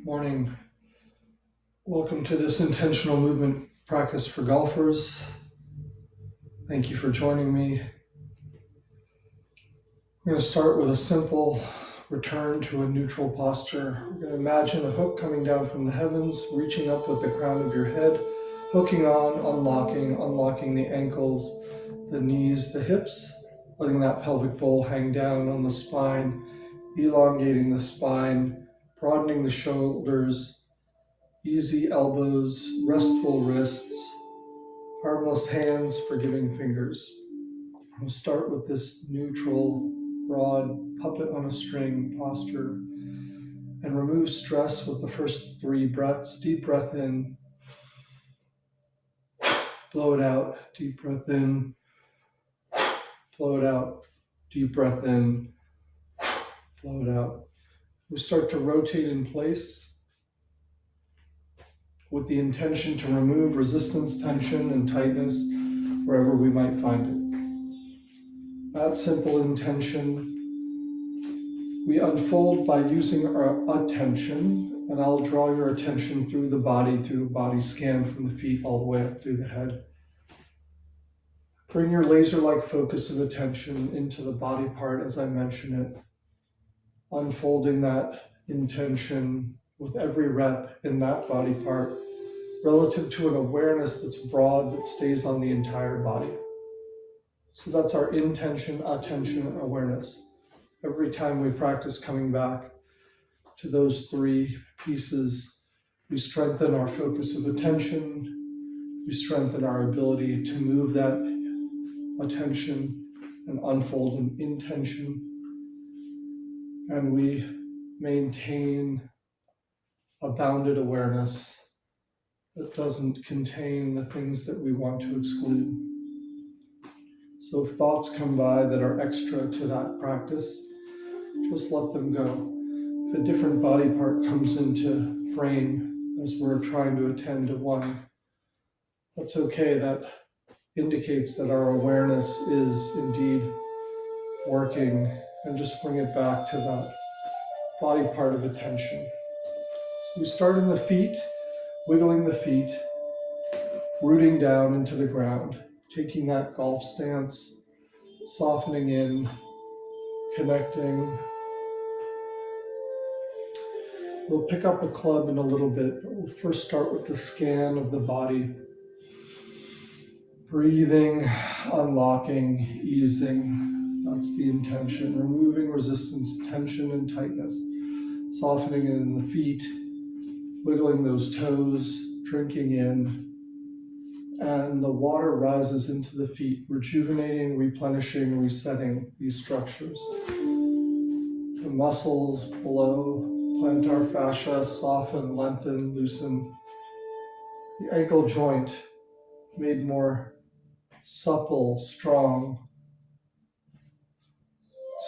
Morning. Welcome to this intentional movement practice for golfers. Thank you for joining me. We're going to start with a simple return to a neutral posture. We're going to imagine a hook coming down from the heavens, reaching up with the crown of your head, hooking on, unlocking the ankles, the knees, the hips, letting that pelvic bowl hang down on the spine, elongating the spine, broadening the shoulders, easy elbows, restful wrists, harmless hands, forgiving fingers. We'll start with this neutral, broad, puppet on a string posture and remove stress with the first 3 breaths. Deep breath in, blow it out, deep breath in, blow it out, deep breath in, blow it out. We start to rotate in place with the intention to remove resistance, tension, and tightness wherever we might find it. That simple intention we unfold by using our attention, and I'll draw your attention through the body scan from the feet all the way up through the head. Bring your laser-like focus of attention into the body part as I mention it, unfolding that intention with every rep in that body part relative to an awareness that's broad that stays on the entire body. So that's our intention, attention, awareness. Every time we practice coming back to those 3 pieces, we strengthen our focus of attention, we strengthen our ability to move that attention and unfold an intention, and we maintain a bounded awareness that doesn't contain the things that we want to exclude. So if thoughts come by that are extra to that practice, just let them go. If a different body part comes into frame as we're trying to attend to one, that's okay. That indicates that our awareness is indeed working, and just bring it back to that body part of attention. So we start in the feet, wiggling the feet, rooting down into the ground, taking that golf stance, softening in, connecting. We'll pick up a club in a little bit, but we'll first start with the scan of the body. Breathing, unlocking, easing. That's the intention. Removing resistance, tension, and tightness. Softening in the feet, wiggling those toes, drinking in. And the water rises into the feet, rejuvenating, replenishing, resetting these structures. The muscles below, plantar fascia, soften, lengthen, loosen. The ankle joint made more supple, strong,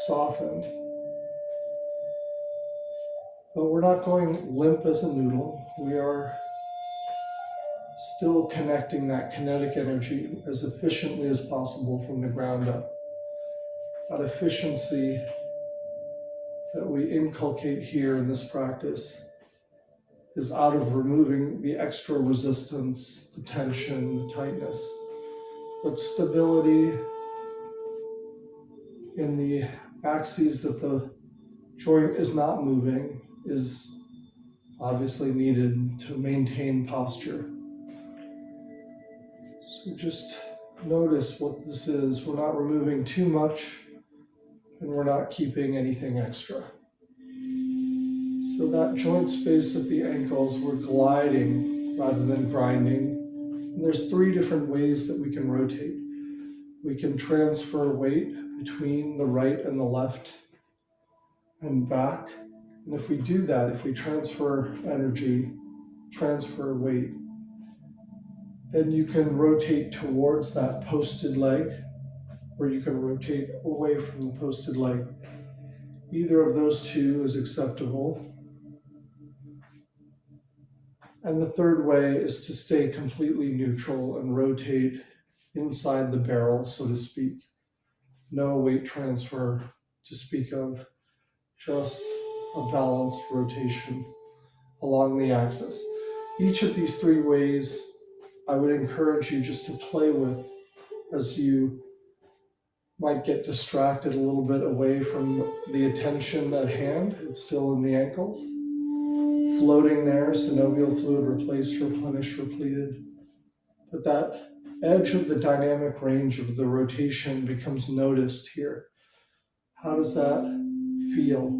softened. But we're not going limp as a noodle. We are still connecting that kinetic energy as efficiently as possible from the ground up. That efficiency that we inculcate here in this practice is out of removing the extra resistance, the tension, the tightness, but stability in the axes that the joint is not moving is obviously needed to maintain posture. So just notice what this is. We're not removing too much, and we're not keeping anything extra. So that joint space at the ankles, we're gliding rather than grinding. And there's 3 different ways that we can rotate. We can transfer weight between the right and the left and back. And if we do that, if we transfer energy, transfer weight, then you can rotate towards that posted leg, or you can rotate away from the posted leg. Either of those 2 is acceptable. And the 3rd way is to stay completely neutral and rotate inside the barrel, so to speak. No weight transfer to speak of, just a balanced rotation along the axis. Each of these three ways I would encourage you just to play with, as you might get distracted a little bit away from the attention at hand. It's still in the ankles. Floating there, synovial fluid replaced, replenished, repleted. But that edge of the dynamic range of the rotation becomes noticed here. How does that feel?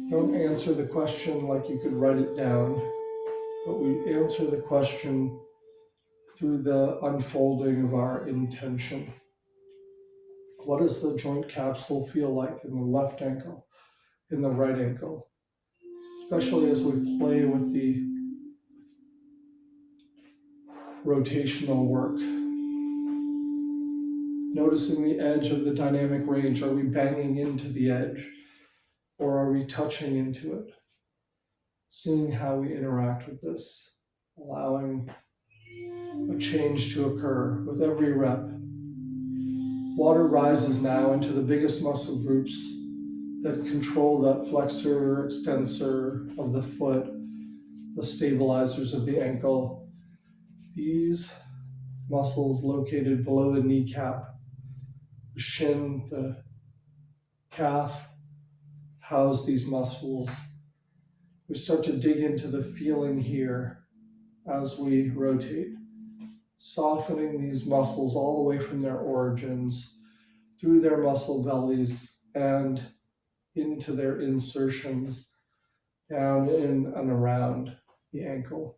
Don't answer the question like you could write it down, but we answer the question through the unfolding of our intention. What does the joint capsule feel like in the left ankle, in the right ankle? Especially as we play with the rotational work. Noticing the edge of the dynamic range. Are we banging into the edge, or are we touching into it? Seeing how we interact with this, allowing a change to occur with every rep. Water rises now into the biggest muscle groups that control that flexor, extensor of the foot, the stabilizers of the ankle. These muscles located below the kneecap, the shin, the calf, house these muscles. We start to dig into the feeling here as we rotate, softening these muscles all the way from their origins, through their muscle bellies, and into their insertions, down in and around the ankle.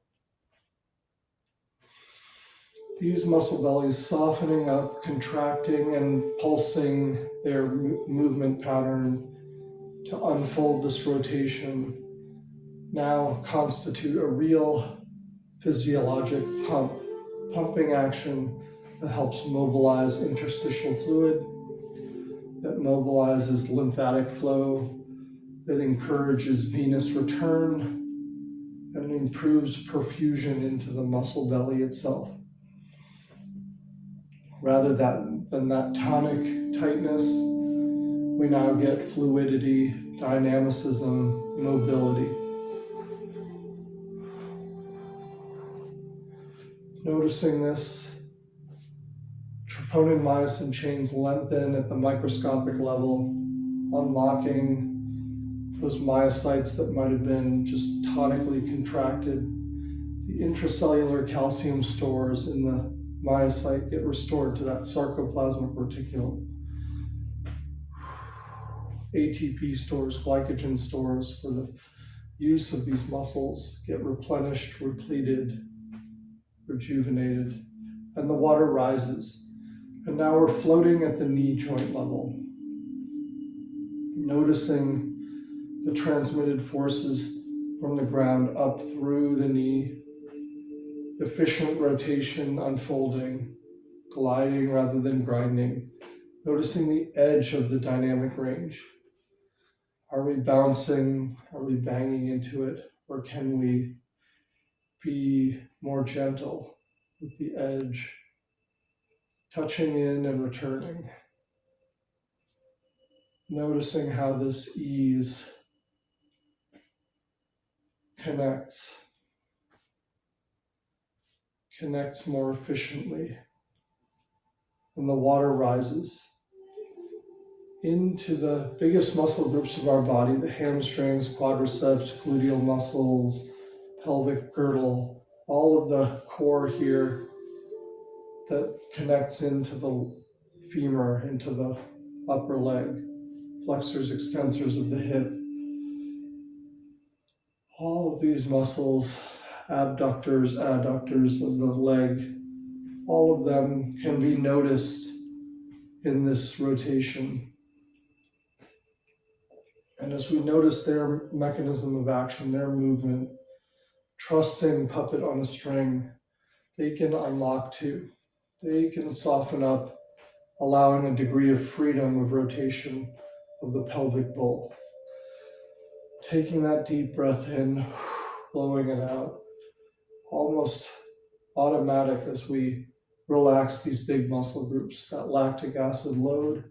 These muscle bellies softening up, contracting, and pulsing their movement pattern to unfold this rotation now constitute a real physiologic pumping action that helps mobilize interstitial fluid, that mobilizes lymphatic flow, that encourages venous return, and improves perfusion into the muscle belly itself. Rather than that tonic tightness, we now get fluidity, dynamicism, mobility. Noticing this, troponin myosin chains lengthen at the microscopic level, unlocking those myocytes that might have been just tonically contracted. The intracellular calcium stores in the myocyte get restored to that sarcoplasmic reticulum. ATP stores, glycogen stores for the use of these muscles get replenished, repleted, rejuvenated, and the water rises. And now we're floating at the knee joint level, noticing the transmitted forces from the ground up through the knee, efficient rotation unfolding, gliding rather than grinding, noticing the edge of the dynamic range. Are we bouncing? Are we banging into it? Or can we be more gentle with the edge, touching in and returning? Noticing how this ease connects more efficiently. And the water rises into the biggest muscle groups of our body, the hamstrings, quadriceps, gluteal muscles, pelvic girdle, all of the core here that connects into the femur, into the upper leg, flexors, extensors of the hip. All of these muscles, abductors, adductors of the leg, all of them can be noticed in this rotation. And as we notice their mechanism of action, their movement, trusting puppet on a string, they can unlock too. They can soften up, allowing a degree of freedom of rotation of the pelvic bowl. Taking that deep breath in, blowing it out, almost automatic as we relax these big muscle groups, that lactic acid load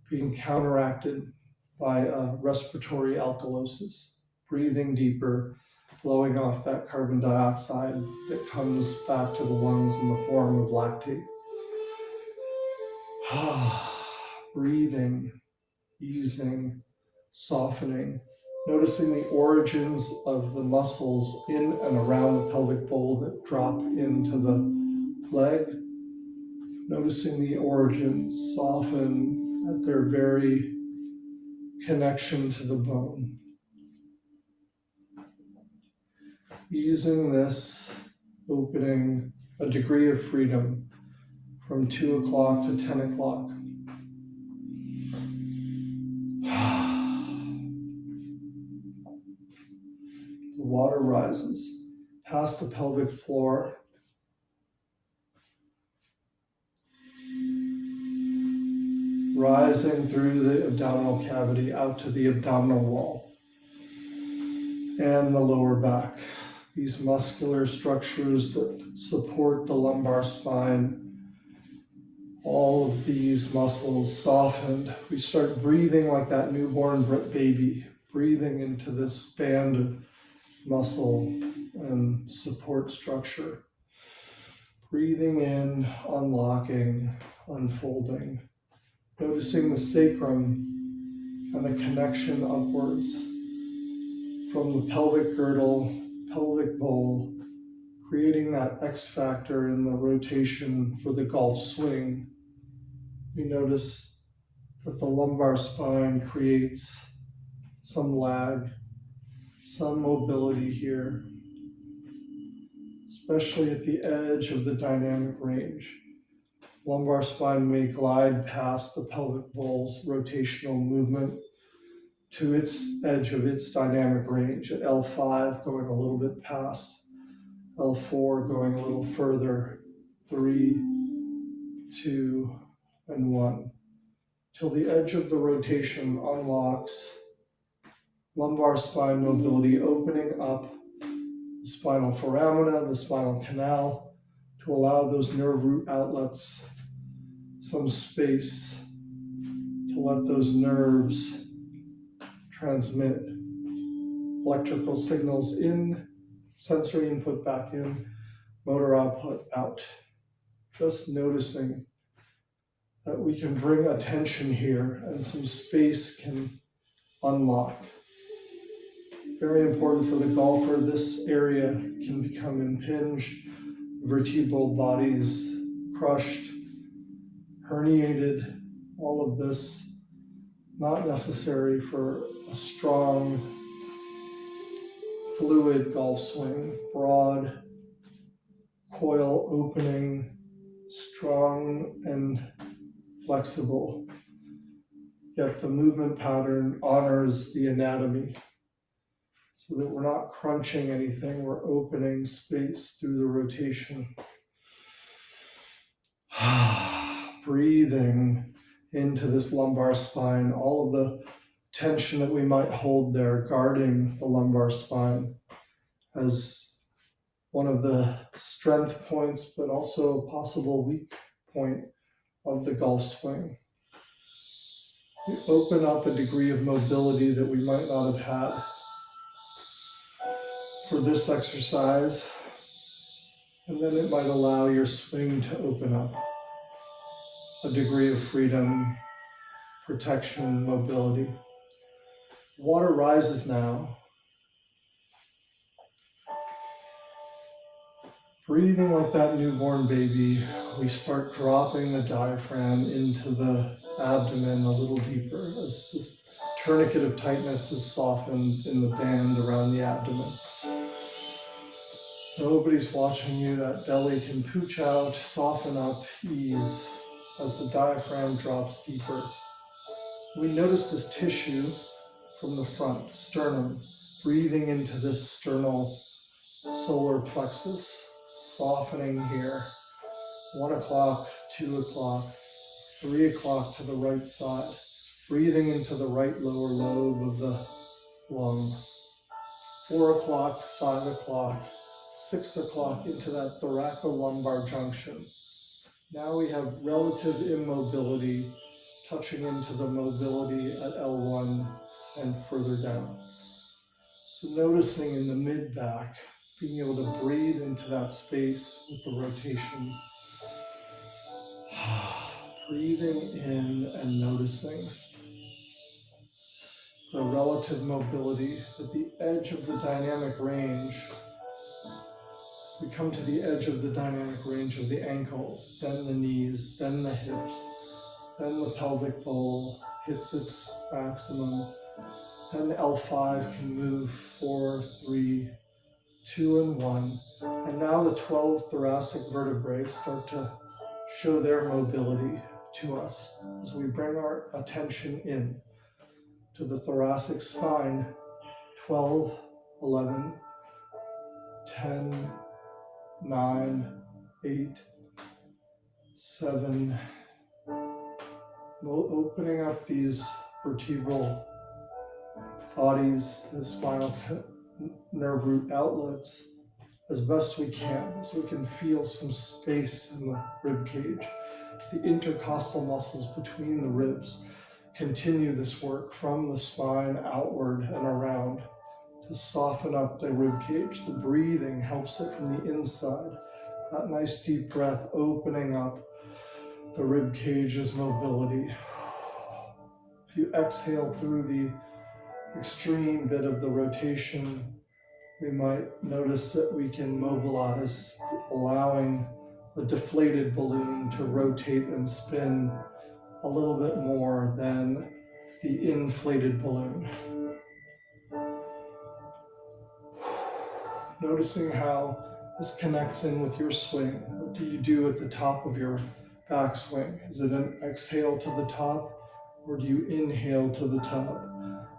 being counteracted by respiratory alkalosis, breathing deeper, blowing off that carbon dioxide that comes back to the lungs in the form of lactate. Breathing, easing, softening, noticing the origins of the muscles in and around the pelvic bowl that drop into the leg. Noticing the origins soften at their very connection to the bone. Easing this, opening a degree of freedom from 2 o'clock to 10 o'clock. The water rises past the pelvic floor, rising through the abdominal cavity out to the abdominal wall and the lower back. These muscular structures that support the lumbar spine, all of these muscles softened. We start breathing like that newborn baby, breathing into this band of muscle and support structure. Breathing in, unlocking, unfolding. Noticing the sacrum and the connection upwards from the pelvic girdle, pelvic bowl, creating that X factor in the rotation for the golf swing. We notice that the lumbar spine creates some lag, some mobility here, especially at the edge of the dynamic range. Lumbar spine may glide past the pelvic bowl's rotational movement to its edge of its dynamic range at L5, going a little bit past, L4 going a little further, 3, 2, and 1, till the edge of the rotation unlocks lumbar spine mobility, opening up the spinal foramina, the spinal canal, to allow those nerve root outlets some space to let those nerves transmit electrical signals in, sensory input back in, motor output out. Just noticing that we can bring attention here and some space can unlock. Very important for the golfer, this area can become impinged, vertebral bodies crushed, herniated, all of this not necessary for a strong, fluid golf swing, broad, coil opening, strong and flexible. Yet the movement pattern honors the anatomy so that we're not crunching anything, we're opening space through the rotation. Breathing into this lumbar spine, all of the tension that we might hold there, guarding the lumbar spine as one of the strength points, but also a possible weak point of the golf swing. We open up a degree of mobility that we might not have had for this exercise, and then it might allow your swing to open up a degree of freedom, protection, mobility. Water rises now. Breathing like that newborn baby, we start dropping the diaphragm into the abdomen a little deeper as this tourniquet of tightness is softened in the band around the abdomen. Nobody's watching you, that belly can pooch out, soften up, ease as the diaphragm drops deeper. We notice this tissue from the front, sternum, breathing into this sternal solar plexus, softening here. 1 o'clock, 2 o'clock, 3 o'clock to the right side, breathing into the right lower lobe of the lung. 4 o'clock, 5 o'clock, 6 o'clock into that thoracolumbar junction. Now we have relative immobility touching into the mobility at L1 and further down. So noticing in the mid-back, being able to breathe into that space with the rotations. Breathing in and noticing the relative mobility at the edge of the dynamic range. We come to the edge of the dynamic range of the ankles, then the knees, then the hips, then the pelvic bowl hits its maximum. Then L5 can move 4, 3, 2, and 1. And now the 12 thoracic vertebrae start to show their mobility to us as we bring our attention in to the thoracic spine. 12, 11, 10, 9, 8, 7, opening up these vertebral bodies, the spinal nerve root outlets as best we can, so we can feel some space in the rib cage. The intercostal muscles between the ribs continue this work from the spine outward and around to soften up the rib cage. The breathing helps it from the inside. That nice deep breath opening up the rib cage's mobility. If you exhale through the extreme bit of the rotation, we might notice that we can mobilize, allowing the deflated balloon to rotate and spin a little bit more than the inflated balloon. Noticing how this connects in with your swing. What do you do at the top of your backswing? Is it an exhale to the top, or do you inhale to the top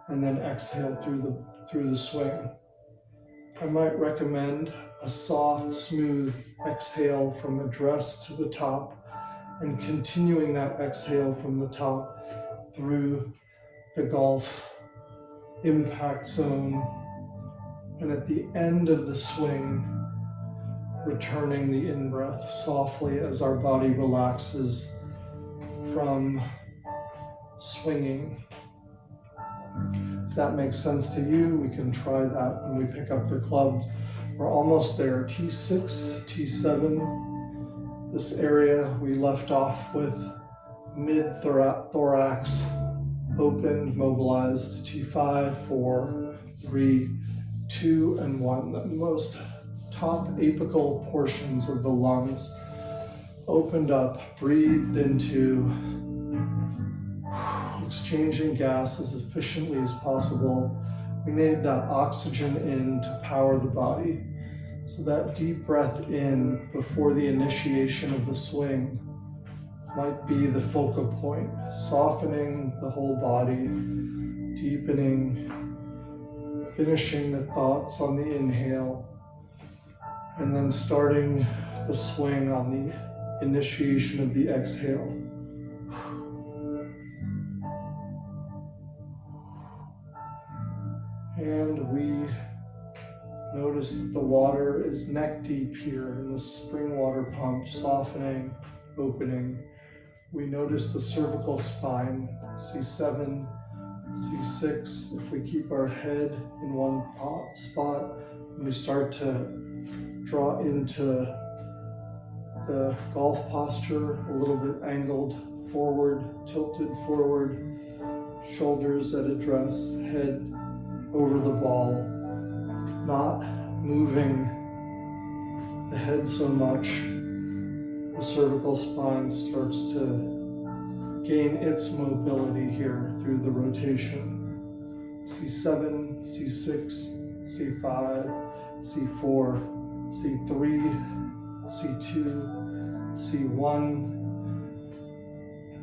and then exhale through the swing? I might recommend a soft, smooth exhale from address to the top and continuing that exhale from the top through the golf impact zone. And at the end of the swing, returning the in-breath softly as our body relaxes from swinging. If that makes sense to you, we can try that when we pick up the club. We're almost there. T6, T7. This area we left off with mid-thorax, open, mobilized. T5, 4, 3, 2, and 1. The most top apical portions of the lungs opened up, breathed into, exchanging gas as efficiently as possible. We need that oxygen in to power the body. So that deep breath in before the initiation of the swing might be the focal point, softening the whole body, deepening, finishing the thoughts on the inhale, and then starting the swing on the initiation of the exhale. And we notice that the water is neck deep here in the spring water pump, softening, opening. We notice the cervical spine, C7, C6. If we keep our head in one spot, and we start to draw into the golf posture, a little bit angled forward, tilted forward, shoulders at address, head over the ball, not moving the head so much. The cervical spine starts to gain its mobility here through the rotation. C7, C6, C5, C4, C3, C2, C1.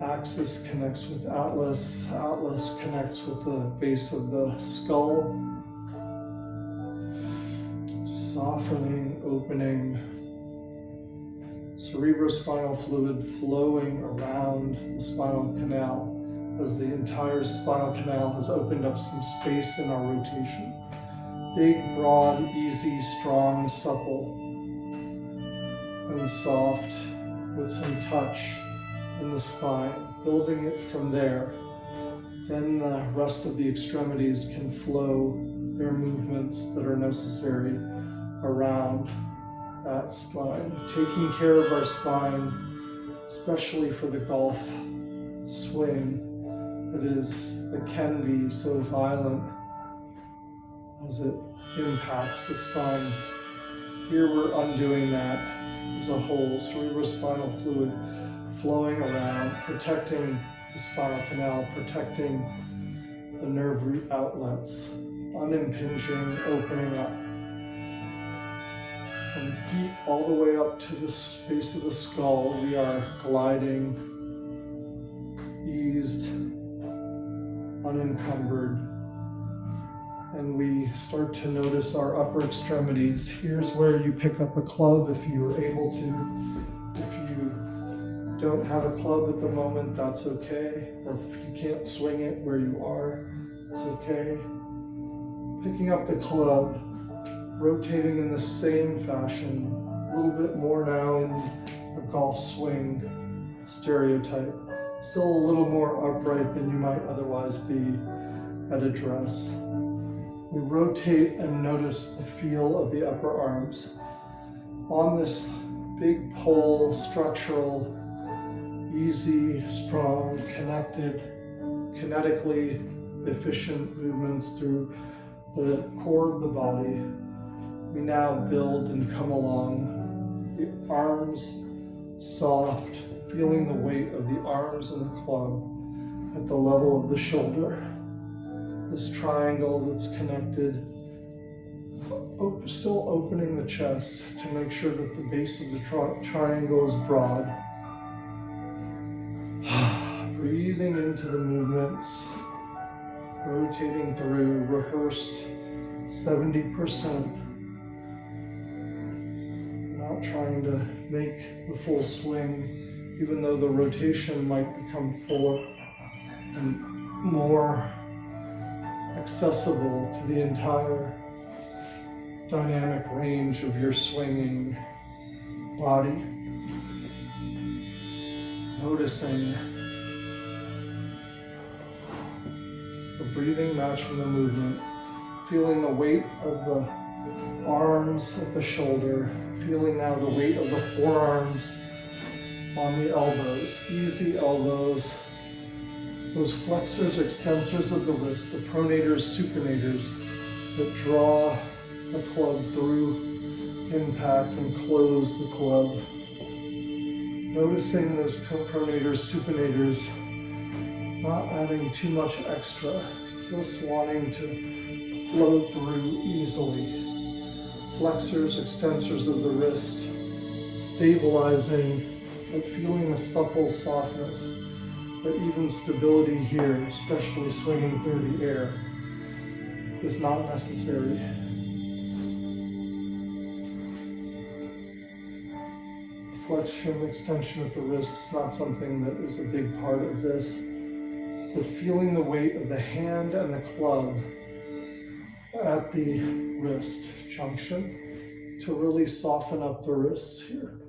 Axis connects with atlas. Atlas connects with the base of the skull. Softening, opening. Cerebrospinal fluid flowing around the spinal canal as the entire spinal canal has opened up some space in our rotation. Big, broad, easy, strong, supple, and soft with some touch in the spine, building it from there. Then the rest of the extremities can flow There are movements that are necessary around that spine. Taking care of our spine, especially for the golf swing, that can be so violent as it impacts the spine. Here we're undoing that as a whole, cerebrospinal fluid flowing around, protecting the spinal canal, protecting the nerve root outlets, unimpinging, opening up. From the feet all the way up to the base of the skull, we are gliding, eased, unencumbered, and we start to notice our upper extremities. Here's where you pick up a club if you are able to. If you don't have a club at the moment, that's okay. Or if you can't swing it where you are, it's okay. Picking up the club, rotating in the same fashion, a little bit more now in a golf swing stereotype. Still a little more upright than you might otherwise be at address. We rotate and notice the feel of the upper arms. On this big pole, structural, easy, strong, connected, kinetically efficient movements through the core of the body. We now build and come along. The arms soft, feeling the weight of the arms and the club at the level of the shoulder. This triangle that's connected, still opening the chest to make sure that the base of the triangle is broad. Breathing into the movements, rotating through, rehearsed 70%. Not trying to make the full swing, even though the rotation might become fuller and more accessible to the entire dynamic range of your swinging body. Noticing the breathing matching the movement, feeling the weight of the arms at the shoulder, feeling now the weight of the forearms on the elbows, easy elbows, those flexors, extensors of the wrist, the pronators, supinators that draw the club through impact and close the club. Noticing those pronators, supinators, not adding too much extra, just wanting to flow through easily. Flexors, extensors of the wrist, stabilizing, but feeling a supple softness, but even stability here, especially swinging through the air, is not necessary. Flexion, extension at the wrist is not something that is a big part of this, but feeling the weight of the hand and the club at the wrist junction to really soften up the wrists here.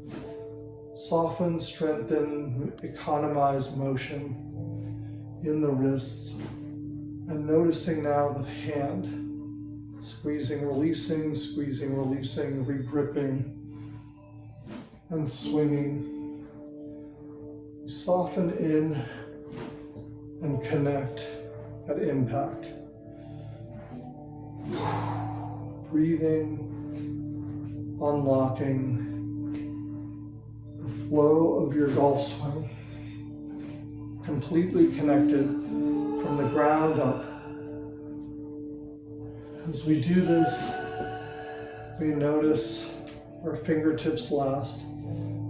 Soften, strengthen, economize motion in the wrists, and noticing now the hand, squeezing, releasing, regripping, and swinging. Soften in and connect at impact. Breathing, unlocking the flow of your golf swing, completely connected from the ground up. As we do this, we notice our fingertips last,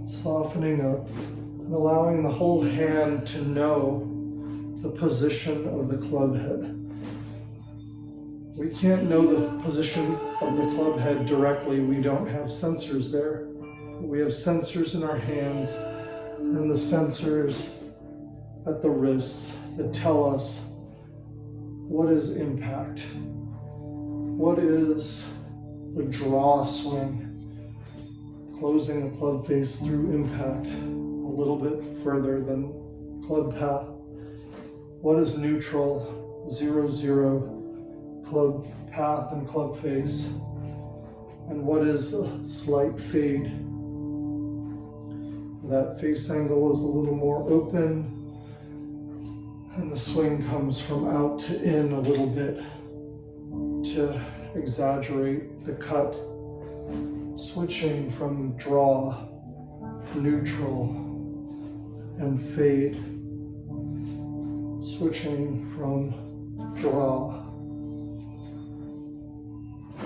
softening up and allowing the whole hand to know the position of the club head. We can't know the position of the club head directly. We don't have sensors there. We have sensors in our hands and the sensors at the wrists that tell us what is impact, what is the draw swing, closing the club face through impact a little bit further than club path. What is neutral, 0-0, club path and club face, and what is a slight fade. That face angle is a little more open, and the swing comes from out to in a little bit to exaggerate the cut, switching from draw, neutral, and fade, switching from draw,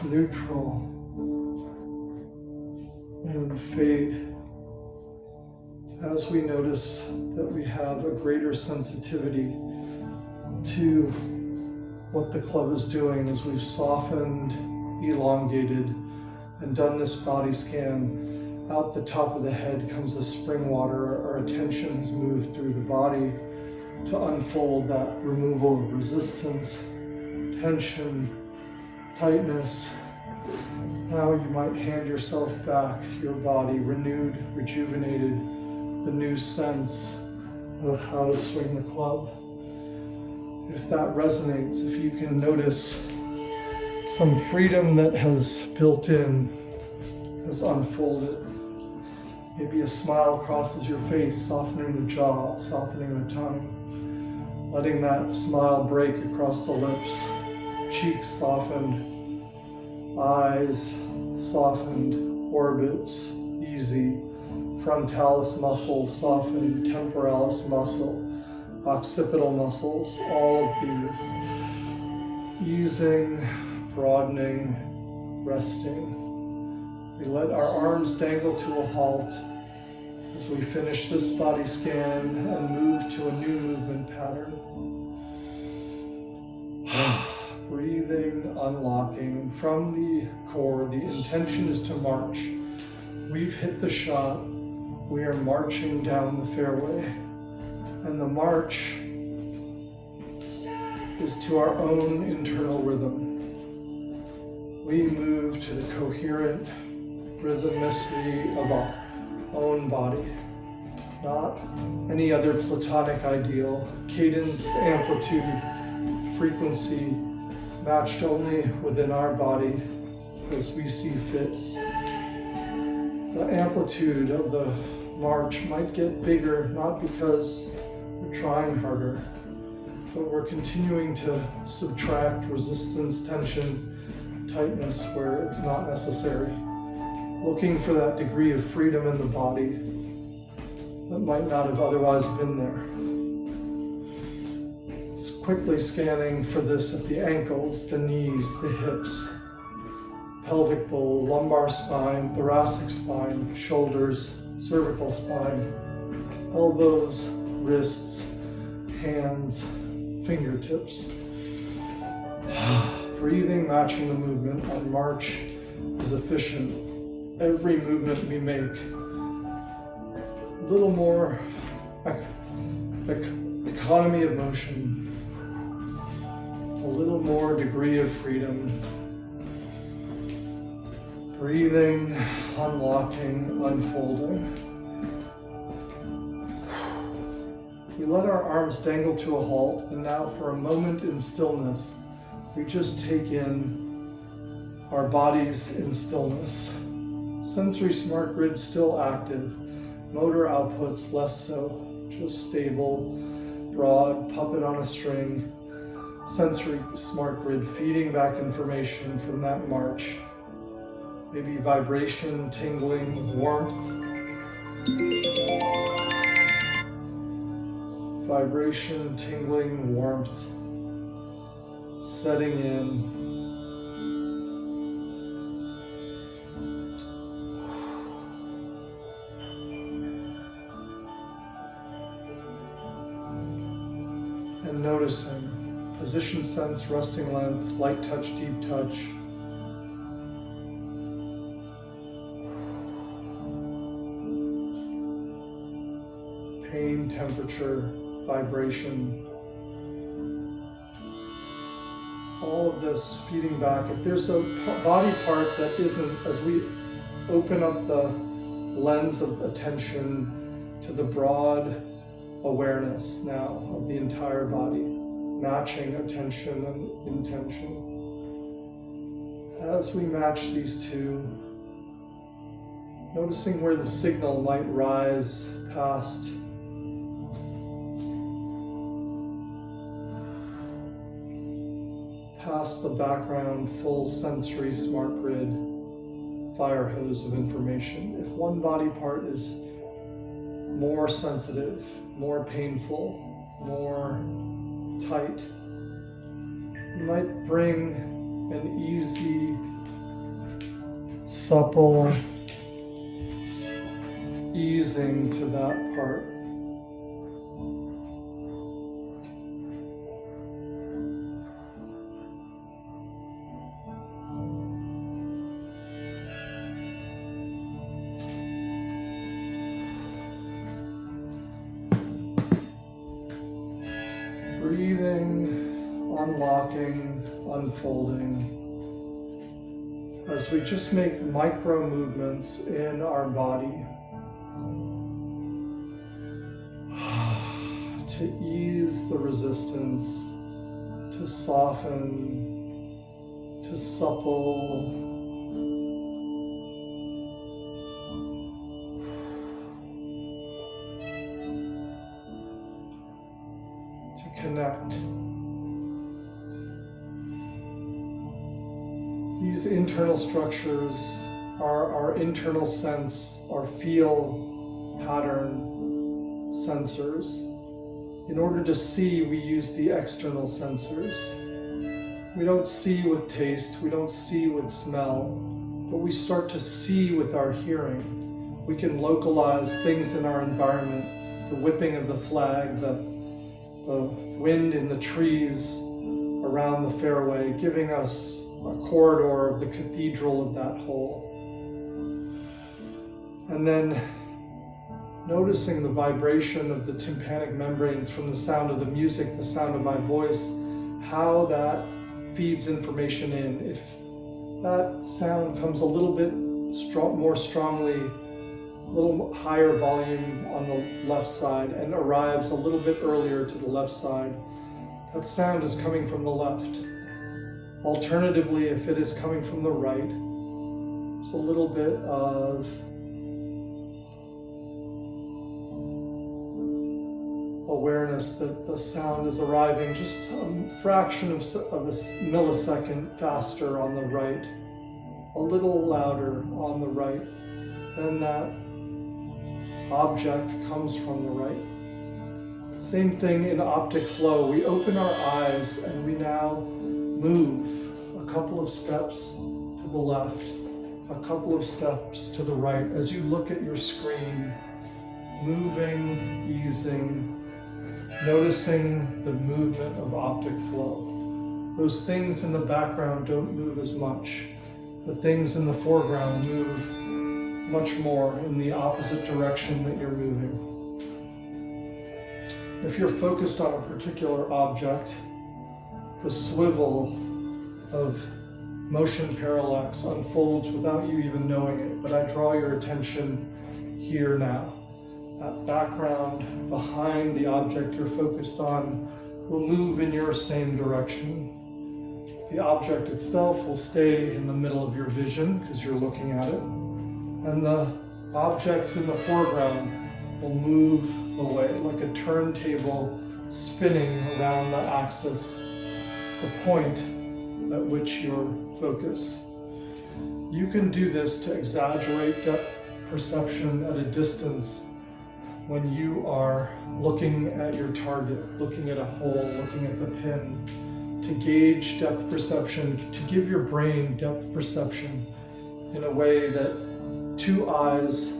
neutral, and fade. As we notice that we have a greater sensitivity to what the club is doing, as we've softened, elongated, and done this body scan, out the top of the head comes the spring water. Our attention has moved through the body to unfold that removal of resistance, tension, tightness. Now you might hand yourself back, your body renewed, rejuvenated, the new sense of how to swing the club. If that resonates, if you can notice some freedom that has built in, has unfolded. Maybe a smile crosses your face, softening the jaw, softening the tongue, letting that smile break across the lips, cheeks softened, eyes softened, orbits easy, frontalis muscles softened, temporalis muscle, occipital muscles, all of these easing, broadening, resting. We let our arms dangle to a halt as we finish this body scan and move to a new movement pattern. Breathing, unlocking from the core. The intention is to march. We've hit the shot. We are marching down the fairway. And the march is to our own internal rhythm. We move to the coherent rhythmicity of our own body, not any other platonic ideal. Cadence, amplitude, frequency, matched only within our body as we see fit. The amplitude of the march might get bigger, not because we're trying harder, but we're continuing to subtract resistance, tension, tightness where it's not necessary. Looking for that degree of freedom in the body that might not have otherwise been there. Just quickly scanning for this at the ankles, the knees, the hips, pelvic bowl, lumbar spine, thoracic spine, shoulders, cervical spine, elbows, wrists, hands, fingertips. Breathing, matching the movement. Our march is efficient. Every movement we make, a little more economy of motion, a little more degree of freedom. Breathing, unlocking, unfolding. We let our arms dangle to a halt, and now for a moment in stillness, we just take in our bodies in stillness. Sensory smart grid still active, motor outputs less so, just stable, broad, puppet on a string. Sensory smart grid feeding back information from that march. Maybe vibration, tingling, warmth. Vibration, tingling, warmth, setting in. And noticing position, sense, resting length, light touch, deep touch. Pain, temperature, vibration. All of this feeding back. If there's a body part that isn't, as we open up the lens of attention to the broad awareness now of the entire body, matching attention and intention. As we match these two, noticing where the signal might rise past the background full sensory smart grid fire hose of information. If one body part is more sensitive, more painful, more tight, you might bring an easy, supple easing to that part. Breathing, unlocking, unfolding, as we just make micro movements in our body to ease the resistance, to soften, to supple, to connect. These internal structures are our internal sense, our feel pattern sensors. In order to see, we use the external sensors. We don't see with taste, we don't see with smell, but we start to see with our hearing. We can localize things in our environment, the whipping of the flag, the wind in the trees around the fairway, giving us a corridor of the cathedral of that hole. And then noticing the vibration of the tympanic membranes from the sound of the music, the sound of my voice, how that feeds information in. If that sound comes a little bit more strongly, a little higher volume on the left side and arrives a little bit earlier to the left side, that sound is coming from the left. Alternatively, if it is coming from the right, it's a little bit of awareness that the sound is arriving just a fraction of a millisecond faster on the right, a little louder on the right, then that object comes from the right. Same thing in optic flow. We open our eyes and we now move a couple of steps to the left, a couple of steps to the right as you look at your screen, moving, easing, noticing the movement of optic flow. Those things in the background don't move as much. The things in the foreground move much more in the opposite direction that you're moving. If you're focused on a particular object, the swivel of motion parallax unfolds without you even knowing it, but I draw your attention here now. That background behind the object you're focused on will move in your same direction. The object itself will stay in the middle of your vision because you're looking at it, and the objects in the foreground will move away like a turntable spinning around the axis, the point at which you're focused. You can do this to exaggerate depth perception at a distance when you are looking at your target, looking at a hole, looking at the pin, to gauge depth perception, to give your brain depth perception in a way that two eyes,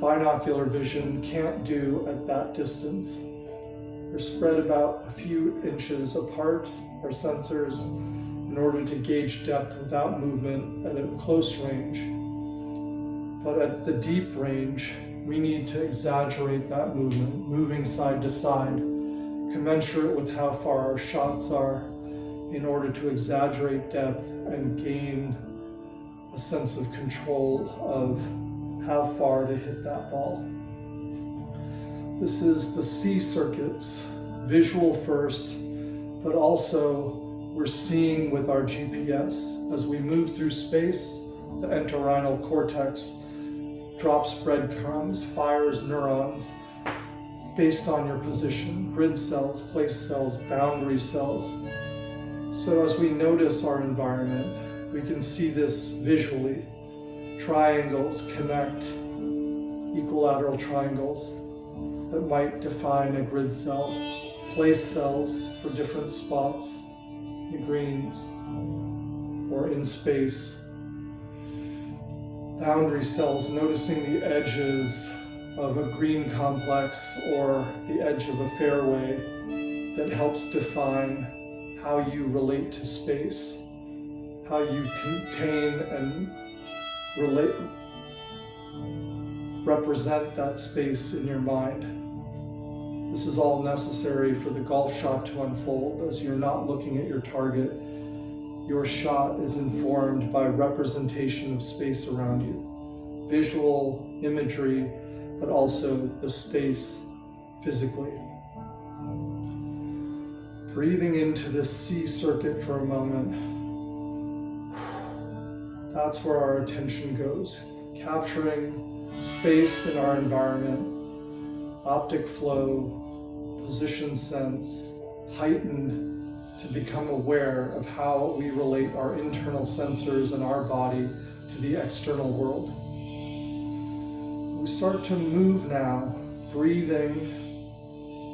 binocular vision can't do at that distance. We're spread about a few inches apart, our sensors, in order to gauge depth without movement at a close range. But at the deep range, we need to exaggerate that movement, moving side to side, commensurate with how far our shots are, in order to exaggerate depth and gain a sense of control of how far to hit that ball. This is the C circuits, visual first, but also we're seeing with our GPS. As we move through space, the entorhinal cortex drops breadcrumbs, fires neurons based on your position, grid cells, place cells, boundary cells. So as we notice our environment, we can see this visually. Triangles connect, equilateral triangles that might define a grid cell, place cells for different spots, the greens, or in space. Boundary cells, noticing the edges of a green complex or the edge of a fairway that helps define how you relate to space, how you contain and represent that space in your mind. This is all necessary for the golf shot to unfold. As you're not looking at your target, your shot is informed by representation of space around you. Visual imagery, but also the space physically. Breathing into this C circuit for a moment. That's where our attention goes. Capturing space in our environment, optic flow, position sense, heightened to become aware of how we relate our internal sensors and our body to the external world. We start to move now, breathing,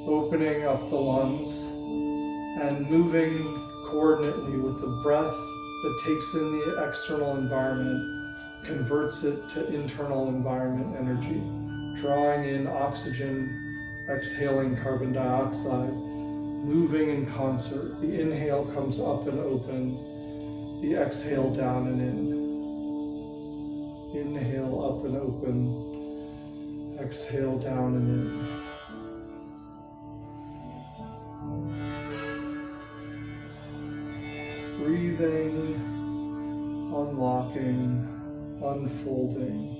opening up the lungs, and moving coordinately with the breath that takes in the external environment, converts it to internal environment energy, drawing in oxygen, exhaling carbon dioxide, moving in concert. The inhale comes up and open, the exhale down and in. Inhale up and open, exhale down and in. Breathing, unlocking, unfolding.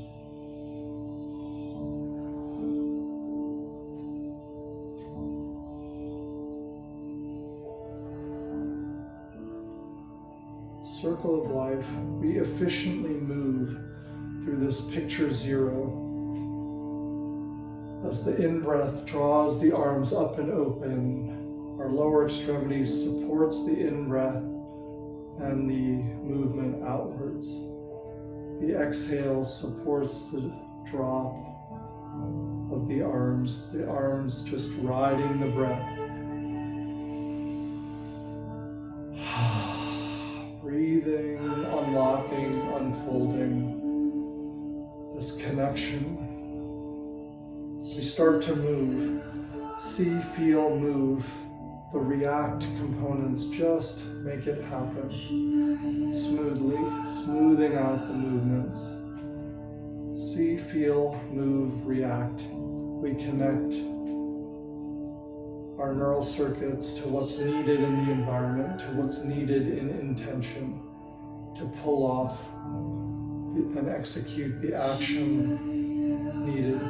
Circle of life, we efficiently move through this picture zero as the in-breath draws the arms up and open. Our lower extremities supports the in-breath and the movement outwards. The exhale supports the drop of the arms just riding the breath. Breathing, unlocking, unfolding this connection. We start to move, see, feel, move. The react components just make it happen smoothly, smoothing out the movements. See, feel, move, react. We connect our neural circuits to what's needed in the environment, to what's needed in intention, to pull off and execute the action needed.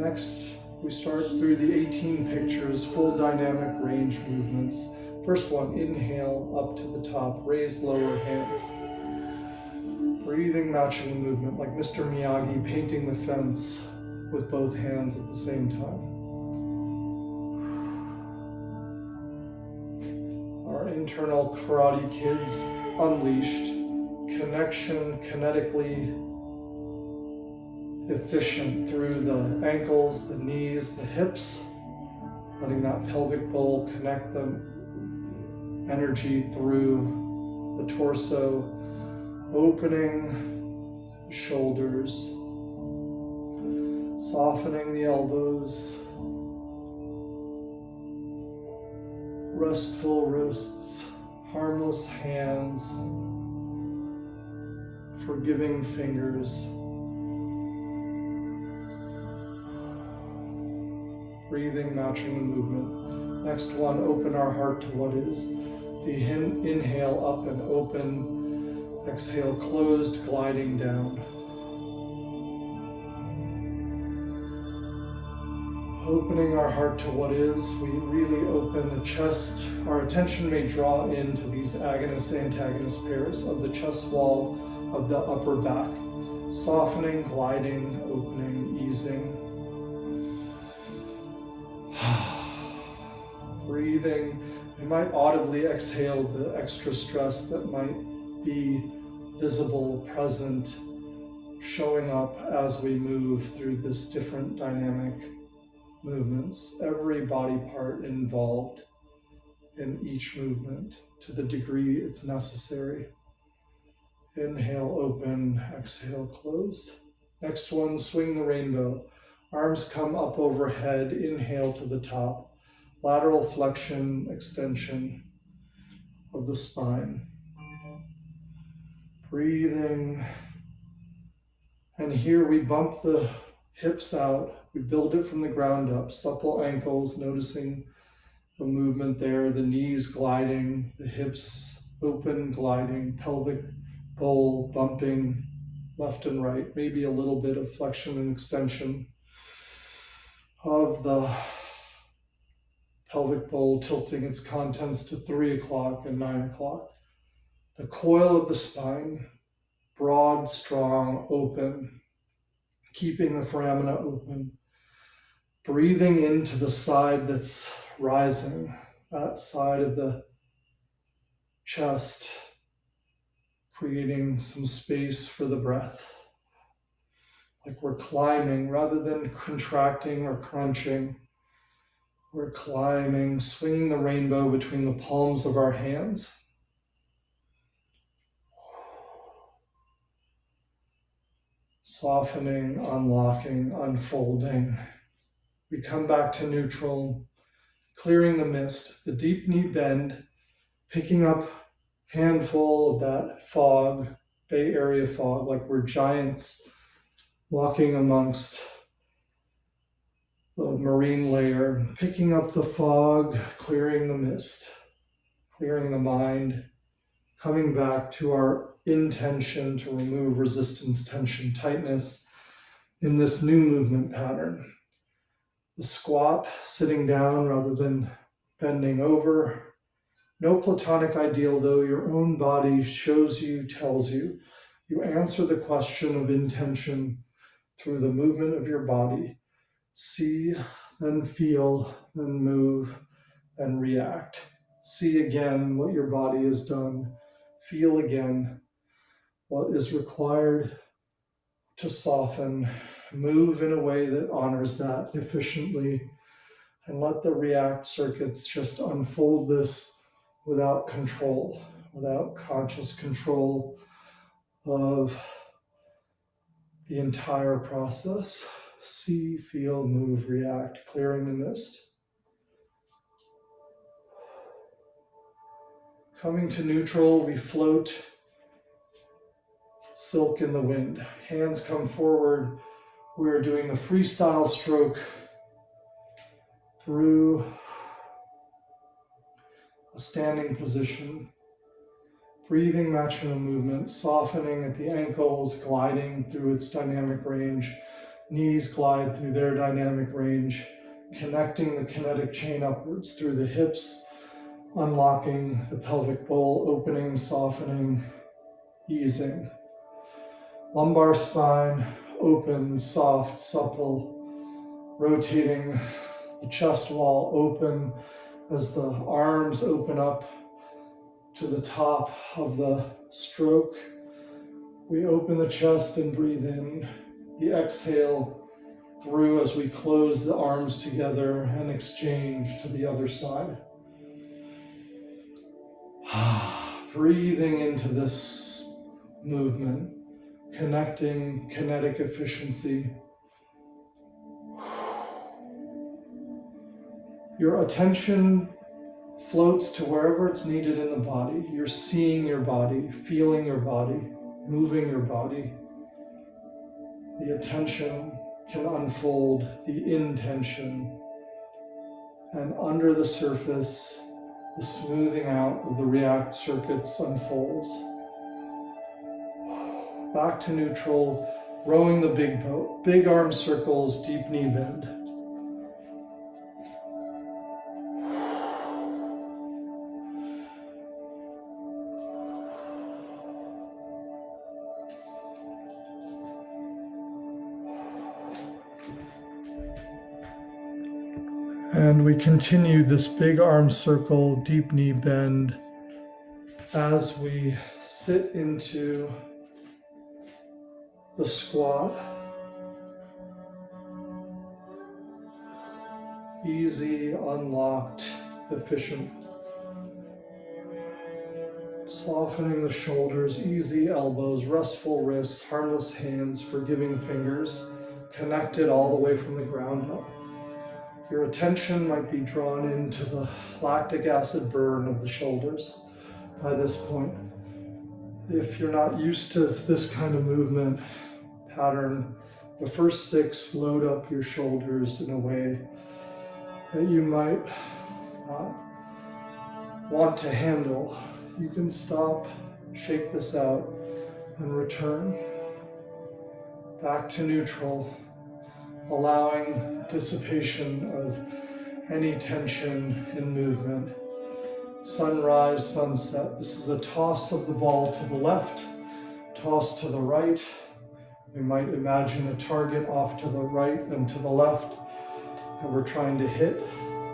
Next, we start through the 18 pictures, full dynamic range movements. First one, inhale up to the top, raise lower hands. Breathing, matching the movement, like Mr. Miyagi painting the fence with both hands at the same time. Our internal Karate Kids unleashed, connection kinetically efficient through the ankles, the knees, the hips, letting that pelvic bowl connect them, energy through the torso, opening the shoulders, softening the elbows, restful wrists, harmless hands, forgiving fingers. Breathing, matching the movement. Next one, open our heart to what is. The inhale up and open, exhale closed, gliding down. Opening our heart to what is, we really open the chest. Our attention may draw into these agonist-antagonist pairs of the chest wall of the upper back. Softening, gliding, opening, easing. Breathing. We might audibly exhale the extra stress that might be visible, present, showing up as we move through this different dynamic movements. Every body part involved in each movement to the degree it's necessary. Inhale, open, exhale, closed. Next one, swing the rainbow. Arms come up overhead, inhale to the top. Lateral flexion, extension of the spine. Breathing. And here we bump the hips out. We build it from the ground up. Supple ankles, noticing the movement there. The knees gliding, the hips open, gliding, pelvic bowl bumping left and right. Maybe a little bit of flexion and extension of the pelvic bowl, tilting its contents to 3 o'clock and 9 o'clock. The coil of the spine, broad, strong, open, keeping the foramina open. Breathing into the side that's rising, that side of the chest, creating some space for the breath. Like we're climbing rather than contracting or crunching. We're climbing, swinging the rainbow between the palms of our hands. Softening, unlocking, unfolding. We come back to neutral, clearing the mist, the deep knee bend, picking up handful of that fog, Bay Area fog, like we're giants walking amongst the marine layer, picking up the fog, clearing the mist, clearing the mind, coming back to our intention to remove resistance, tension, tightness in this new movement pattern. The squat, sitting down rather than bending over. No platonic ideal, though your own body shows you, tells you. You answer the question of intention through the movement of your body. See, then feel, then move, then react. See again what your body has done. Feel again what is required to soften. Move in a way that honors that efficiently. And let the react circuits just unfold this without control, without conscious control of the entire process. See, feel, move, react, clearing the mist. Coming to neutral, we float, silk in the wind. Hands come forward. We're doing a freestyle stroke through a standing position. Breathing matching the movement, softening at the ankles, gliding through its dynamic range. Knees glide through their dynamic range, connecting the kinetic chain upwards through the hips, unlocking the pelvic bowl, opening, softening, easing. Lumbar spine, open, soft, supple, rotating the chest wall open as the arms open up to the top of the stroke. We open the chest and breathe in. The exhale through as we close the arms together and exchange to the other side. Breathing into this movement, connecting kinetic efficiency. Your attention floats to wherever it's needed in the body. You're seeing your body, feeling your body, moving your body. The attention can unfold the intention, and under the surface, the smoothing out of the react circuits unfolds. Back to neutral, rowing the big boat, big arm circles, deep knee bend. And we continue this big arm circle, deep knee bend as we sit into the squat. Easy, unlocked, efficient. Softening the shoulders, easy elbows, restful wrists, harmless hands, forgiving fingers, connected all the way from the ground up. Your attention might be drawn into the lactic acid burn of the shoulders by this point. If you're not used to this kind of movement pattern, the first 6 load up your shoulders in a way that you might not want to handle. You can stop, shake this out, and return back to neutral, allowing dissipation of any tension in movement. Sunrise, sunset. This is a toss of the ball to the left, toss to the right. We might imagine a target off to the right and to the left that we're trying to hit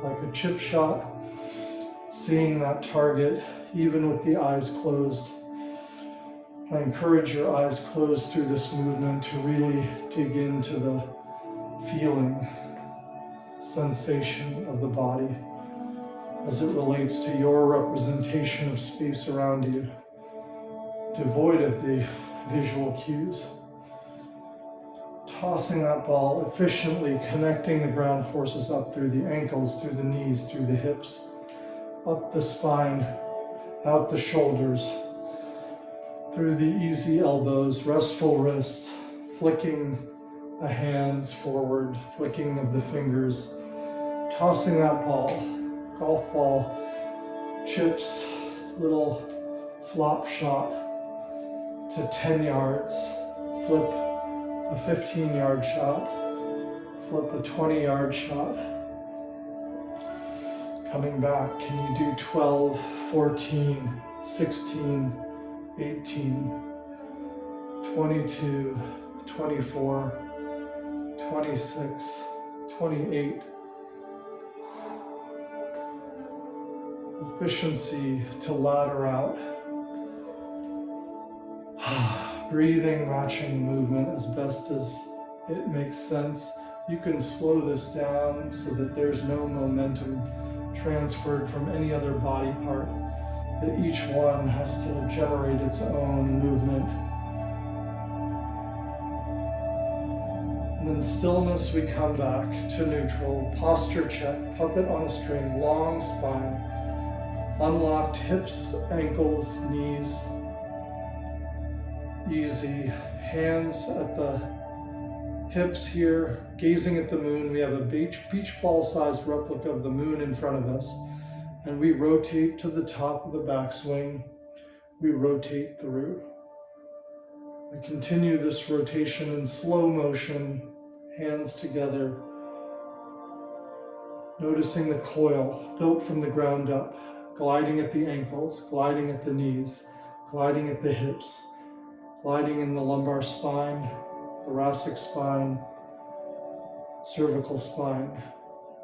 like a chip shot. Seeing that target even with the eyes closed. I encourage your eyes closed through this movement to really dig into the feeling, sensation of the body as it relates to your representation of space around you, devoid of the visual cues. Tossing that ball efficiently, connecting the ground forces up through the ankles, through the knees, through the hips, up the spine, out the shoulders, through the easy elbows, restful wrists, flicking the hands forward, flicking of the fingers, tossing that ball, golf ball, chips, little flop shot to 10 yards, flip a 15-yard shot, flip a 20-yard shot. Coming back, can you do 12, 14, 16, 18, 22, 24, 26, 28. Efficiency to ladder out. Breathing, matching movement as best as it makes sense. You can slow this down so that there's no momentum transferred from any other body part, that each one has to generate its own movement. And in stillness, we come back to neutral, posture check, puppet on a string, long spine, unlocked hips, ankles, knees, easy, hands at the hips here, gazing at the moon. We have a beach ball-sized replica of the moon in front of us, and we rotate to the top of the backswing. We rotate through. We continue this rotation in slow motion, hands together, noticing the coil built from the ground up, gliding at the ankles, gliding at the knees, gliding at the hips, gliding in the lumbar spine, thoracic spine, cervical spine,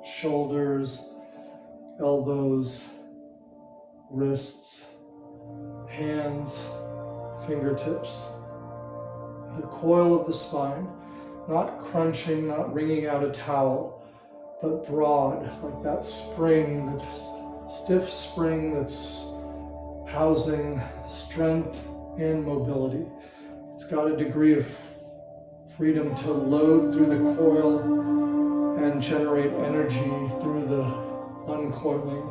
shoulders, elbows, wrists, hands, fingertips. The coil of the spine, not crunching, not wringing out a towel, but broad, like that spring, that stiff spring that's housing strength and mobility. It's got a degree of freedom to load through the coil and generate energy through the uncoiling.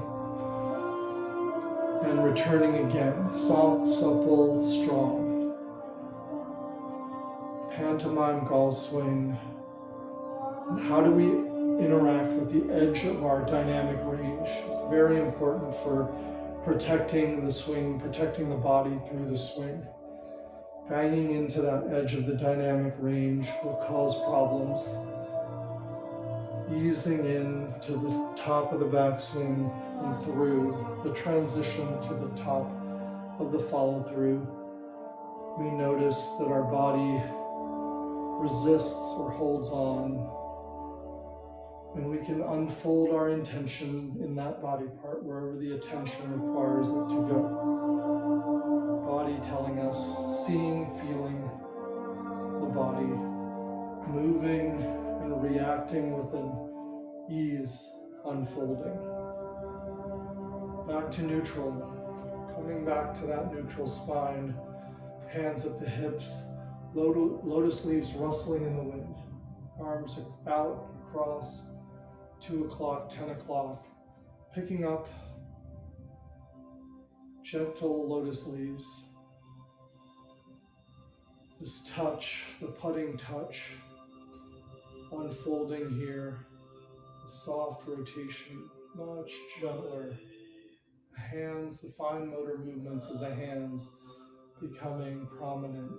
And returning again, soft, supple, strong. Pantomime golf swing. And how do we interact with the edge of our dynamic range? It's very important for protecting the swing, protecting the body through the swing. Banging into that edge of the dynamic range will cause problems. Easing in to the top of the backswing and through, the transition to the top of the follow through. We notice that our body resists or holds on. And we can unfold our intention in that body part, wherever the attention requires it to go. Body telling us, seeing, feeling the body, moving and reacting with an ease, unfolding. Back to neutral, coming back to that neutral spine, hands at the hips, lotus leaves rustling in the wind, arms out, across, 2 o'clock, 10 o'clock, picking up gentle lotus leaves. This touch, the putting touch, unfolding here, the soft rotation, much gentler. The hands, the fine motor movements of the hands becoming prominent.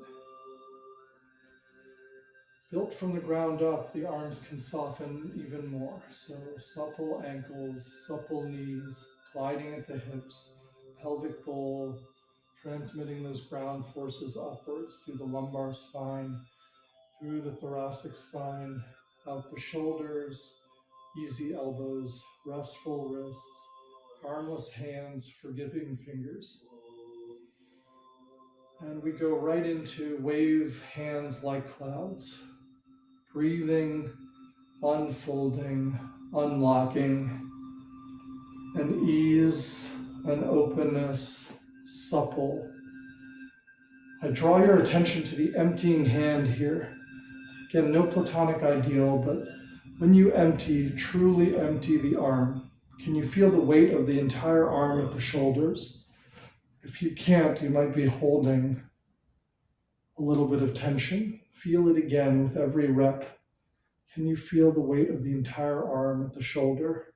Built from the ground up, the arms can soften even more. So supple ankles, supple knees, gliding at the hips, pelvic bowl, transmitting those ground forces upwards through the lumbar spine, through the thoracic spine, out the shoulders, easy elbows, restful wrists, harmless hands, forgiving fingers. And we go right into wave hands like clouds. Breathing, unfolding, unlocking, an ease, an openness, supple. I draw your attention to the emptying hand here. Again, no platonic ideal, but when you empty, truly empty the arm, can you feel the weight of the entire arm at the shoulders? If you can't, you might be holding a little bit of tension. Feel it again with every rep. Can you feel the weight of the entire arm at the shoulder?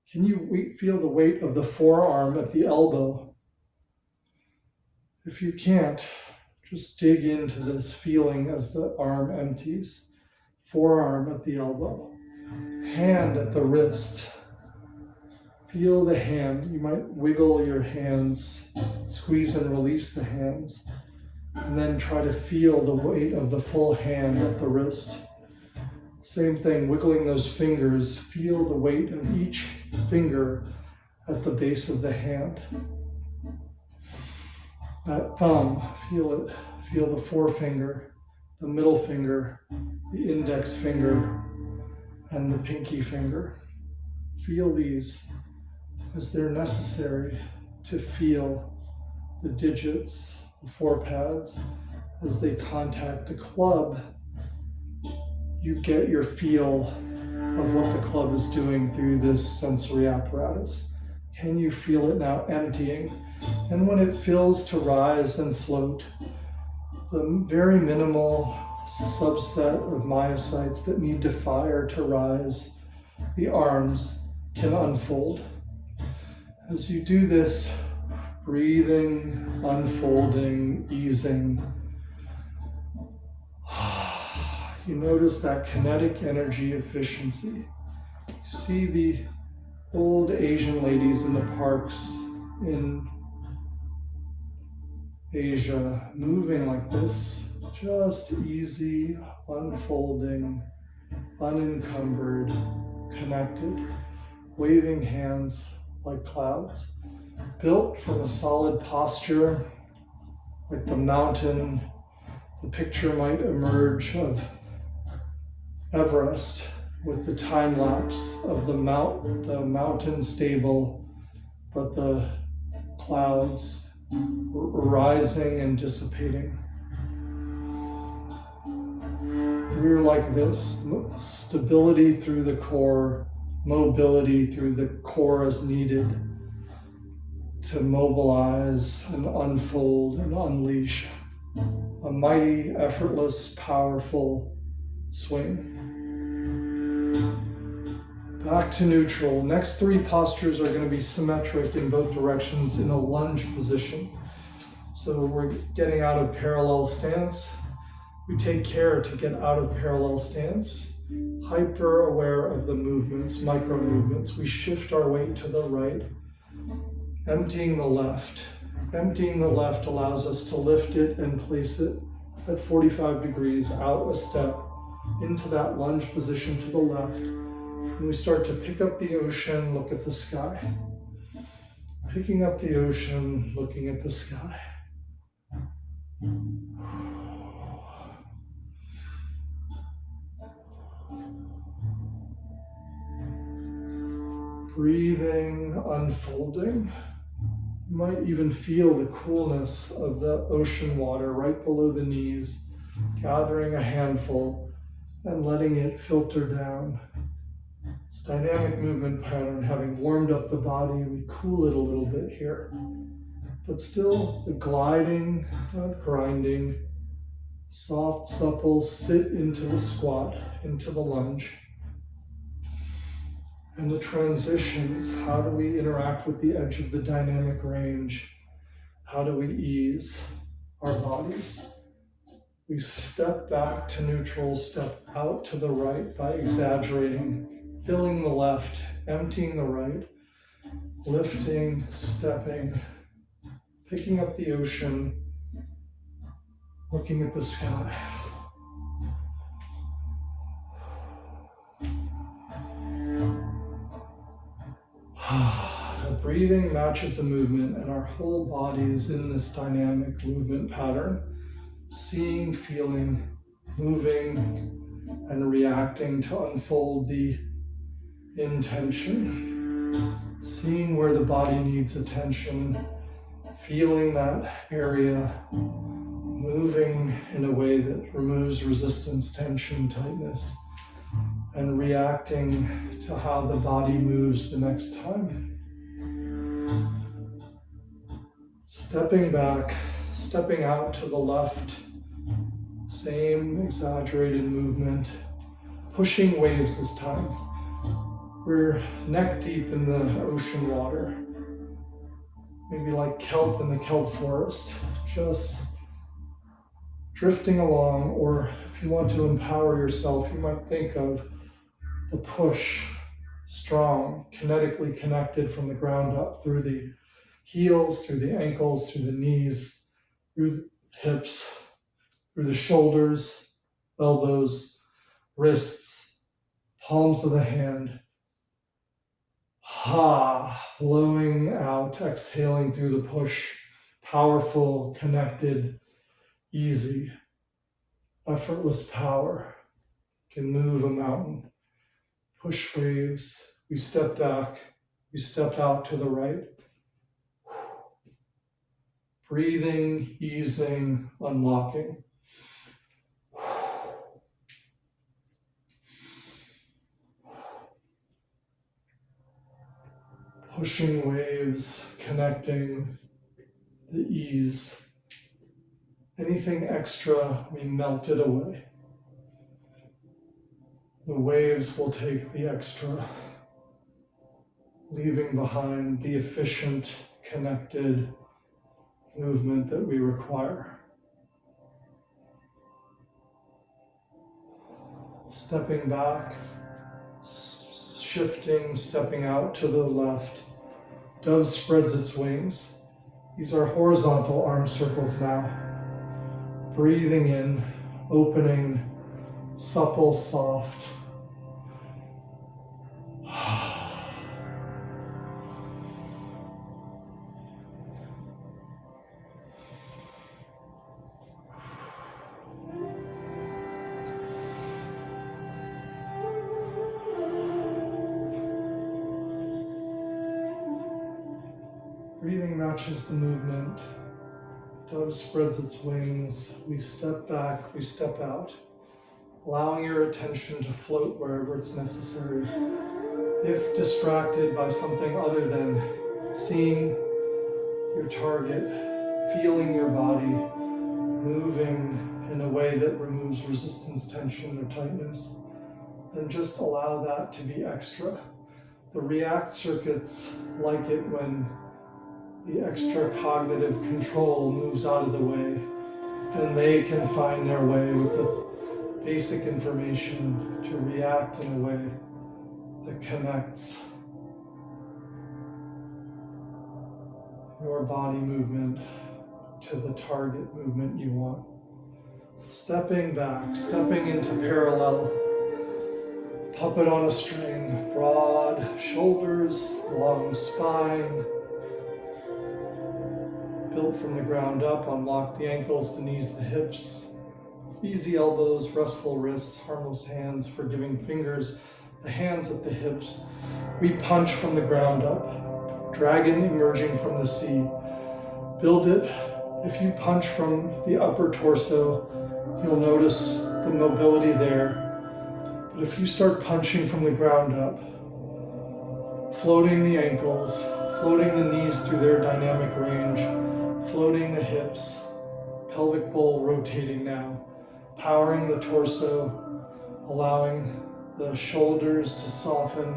Can you feel the weight of the forearm at the elbow? If you can't, just dig into this feeling as the arm empties. Forearm at the elbow, hand at the wrist. Feel the hand. You might wiggle your hands, squeeze and release the hands, and then try to feel the weight of the full hand at the wrist. Same thing, wiggling those fingers, feel the weight of each finger at the base of the hand. That thumb, feel it. Feel the forefinger, the middle finger, the index finger, and the pinky finger. Feel these as they're necessary to feel the digits, the four pads, as they contact the club. You get your feel of what the club is doing through this sensory apparatus. Can you feel it now emptying? And when it fills to rise and float, the very minimal subset of myocytes that need to fire to rise, the arms can unfold. As you do this, breathing, unfolding, easing, you notice that kinetic energy efficiency. You see the old Asian ladies in the parks in Asia moving like this, just easy, unfolding, unencumbered, connected, waving hands like clouds, built from a solid posture, like the mountain. The picture might emerge of Everest with the time lapse of the mountain stable, but the clouds rising and dissipating. We're like this, stability through the core, mobility through the core as needed to mobilize and unfold and unleash a mighty, effortless, powerful swing. Back to neutral. Next three postures are going to be symmetric in both directions in a lunge position. So we're getting out of parallel stance. We take care to get out of parallel stance. Hyper aware of the movements, micro movements. We shift our weight to the right, emptying the left. Emptying the left allows us to lift it and place it at 45 degrees out a step into that lunge position to the left. And we start to pick up the ocean, look at the sky. Picking up the ocean, looking at the sky. Breathing, unfolding. You might even feel the coolness of the ocean water right below the knees, gathering a handful and letting it filter down. This dynamic movement pattern, having warmed up the body, we cool it a little bit here. But still the gliding, not grinding, soft, supple, sit into the squat, into the lunge. And the transitions, how do we interact with the edge of the dynamic range? How do we ease our bodies? We step back to neutral, step out to the right by exaggerating, filling the left, emptying the right, lifting, stepping, picking up the ocean, looking at the sky. The breathing matches the movement, and our whole body is in this dynamic movement pattern, seeing, feeling, moving, and reacting to unfold the intention, seeing where the body needs attention, feeling that area, moving in a way that removes resistance, tension, tightness, and reacting to how the body moves the next time. Stepping back, stepping out to the left, same exaggerated movement, pushing waves this time. We're neck deep in the ocean water, maybe like kelp in the kelp forest, just drifting along. Or if you want to empower yourself, you might think of the push, strong, kinetically connected from the ground up, through the heels, through the ankles, through the knees, through the hips, through the shoulders, elbows, wrists, palms of the hand. Blowing out, exhaling through the push, powerful, connected, easy, effortless power. Can move a mountain, push waves. We step back, we step out to the right. Breathing, easing, unlocking. Pushing waves, connecting, the ease. Anything extra, we melt it away. The waves will take the extra, leaving behind the efficient, connected movement that we require. Stepping back, shifting, stepping out to the left. Dove spreads its wings. These are horizontal arm circles now. Breathing in, opening, supple, soft. Breathing matches the movement. Dove spreads its wings. We step back, we step out, allowing your attention to float wherever it's necessary. If distracted by something other than seeing your target, feeling your body, moving in a way that removes resistance, tension, or tightness, then just allow that to be extra. The react circuits like it when the extra cognitive control moves out of the way, and they can find their way with the basic information to react in a way that connects your body movement to the target movement you want. Stepping back, stepping into parallel Puppet on a string, broad shoulders, long spine. Built from the ground up, unlock the ankles, the knees, the hips. Easy elbows, restful wrists, harmless hands, forgiving fingers, the hands at the hips. We punch from the ground up, dragon emerging from the sea. Build it. If you punch from the upper torso, you'll notice the mobility there. But if you start punching from the ground up, floating the ankles, floating the knees through their dynamic range, floating the hips, pelvic bowl rotating now, powering the torso, allowing the shoulders to soften,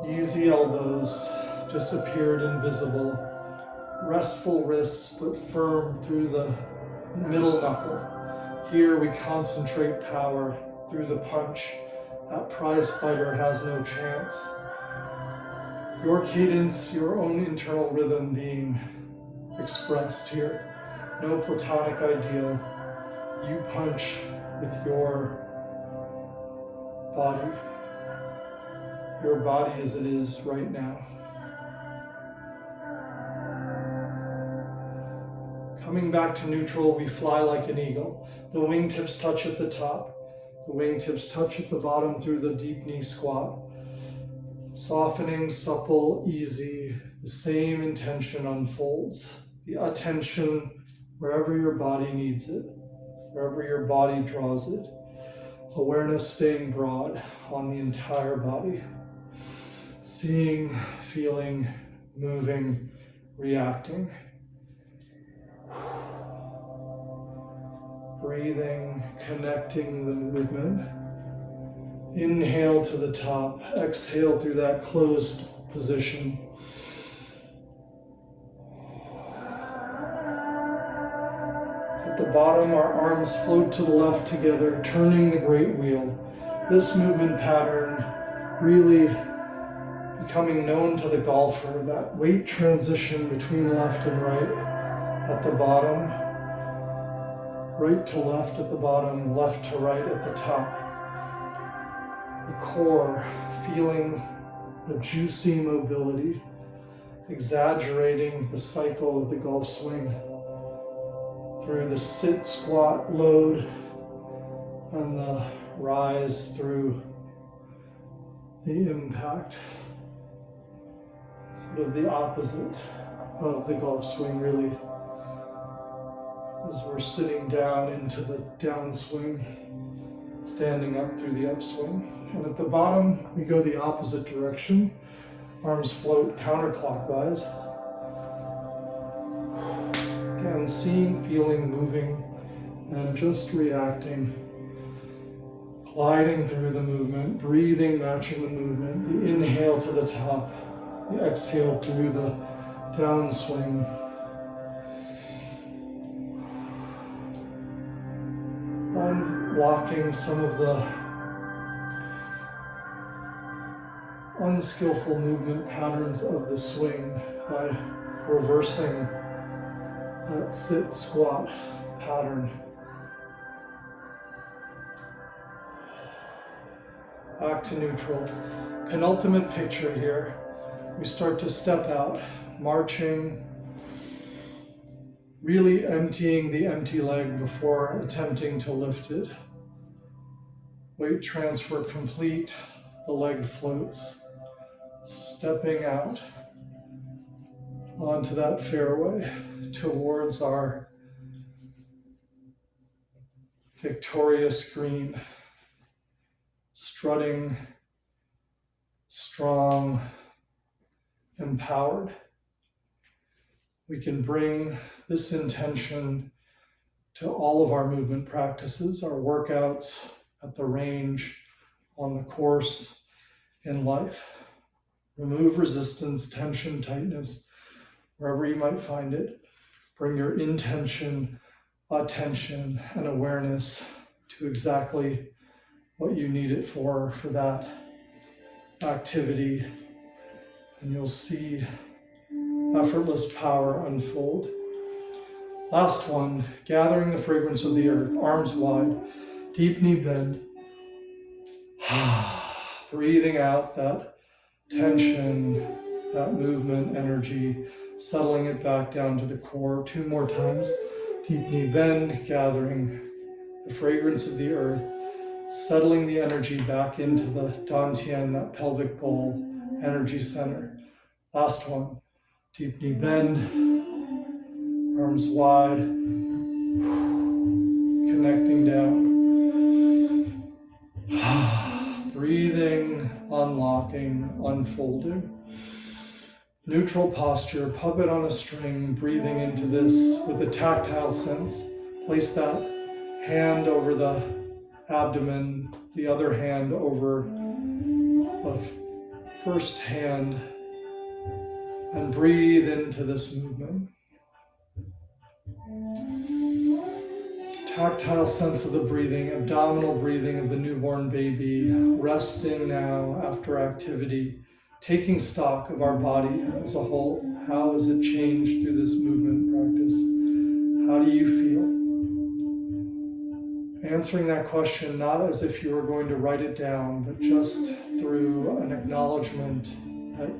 easy elbows disappeared invisible, restful wrists but firm through the middle knuckle. Here we concentrate power through the punch. That prize fighter has no chance. Your cadence, your own internal rhythm being expressed here. No platonic ideal. You punch with your body as it is right now. Coming back to neutral, we fly like an eagle. The wingtips touch at the top. The wingtips touch at the bottom through the deep knee squat. Softening, supple, easy. The same intention unfolds. The attention wherever your body needs it, wherever your body draws it. Awareness staying broad on the entire body. Seeing, feeling, moving, reacting. Breathing, connecting the movement. Inhale to the top, exhale through that closed position. At the bottom, our arms float to the left together, turning the great wheel. This movement pattern really becoming known to the golfer, that weight transition between left and right at the bottom, right to left at the bottom, left to right at the top. The core, feeling the juicy mobility, exaggerating the cycle of the golf swing through the sit, squat, load, and the rise through the impact. Sort of the opposite of the golf swing, really, as we're sitting down into the downswing, standing up through the upswing. And at the bottom, we go the opposite direction. Arms float counterclockwise. Again, seeing, feeling, moving, and just reacting. Gliding through the movement, breathing, matching the movement. The inhale to the top, the exhale through the downswing. Unlocking some of the unskillful movement patterns of the swing by reversing that sit squat pattern. Back to neutral. Penultimate picture here. We start to step out, marching, really emptying the empty leg before attempting to lift it. Weight transfer complete, the leg floats. Stepping out onto that fairway towards our victorious green. Strutting, strong, empowered. We can bring this intention to all of our movement practices, our workouts, at the range, on the course, in life. Remove resistance, tension, tightness, wherever you might find it. Bring your intention, attention, and awareness to exactly what you need it for that activity, and you'll see effortless power unfold. Last one, gathering the fragrance of the earth, arms wide, deep knee bend, Breathing out that tension, that movement energy, settling it back down to the core. 2 more times. Deep knee bend, gathering the fragrance of the earth, settling the energy back into the dantian, that pelvic bowl energy center. Last one. Deep knee bend, arms wide, connecting down. Breathing, unlocking, unfolding. Neutral posture, puppet on a string, breathing into this with a tactile sense. Place that hand over the abdomen, the other hand over the first hand, and breathe into this movement. Tactile sense of the breathing, abdominal breathing of the newborn baby, resting now after activity, taking stock of our body as a whole. How has it changed through this movement practice? How do you feel? Answering that question not as if you were going to write it down, but just through an acknowledgement that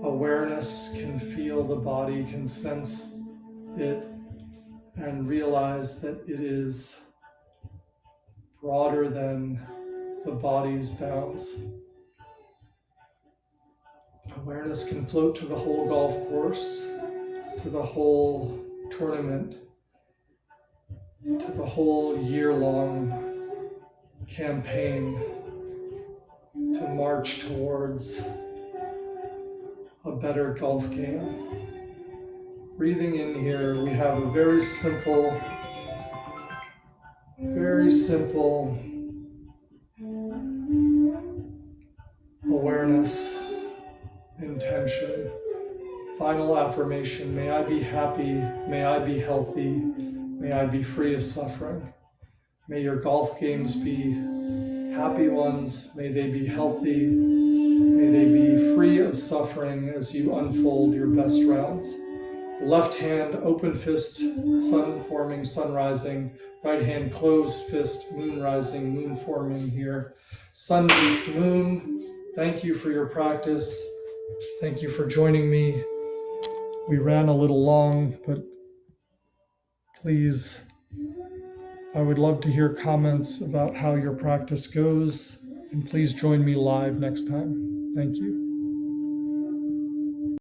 awareness can feel the body, can sense it, and realize that it is broader than the body's bounds. Awareness can float to the whole golf course, to the whole tournament, to the whole year-long campaign to march towards a better golf game. Breathing in here, we have a very simple awareness, intention. Final affirmation, may I be happy, may I be healthy, may I be free of suffering. May your golf games be happy ones, may they be healthy, may they be free of suffering as you unfold your best rounds. The left hand, open fist, sun forming, sun rising. Right hand, closed fist, moon rising, moon forming here. Sun meets moon. Thank you for your practice. Thank you for joining me. We ran a little long, but please, I would love to hear comments about how your practice goes, and please join me live next time. Thank you.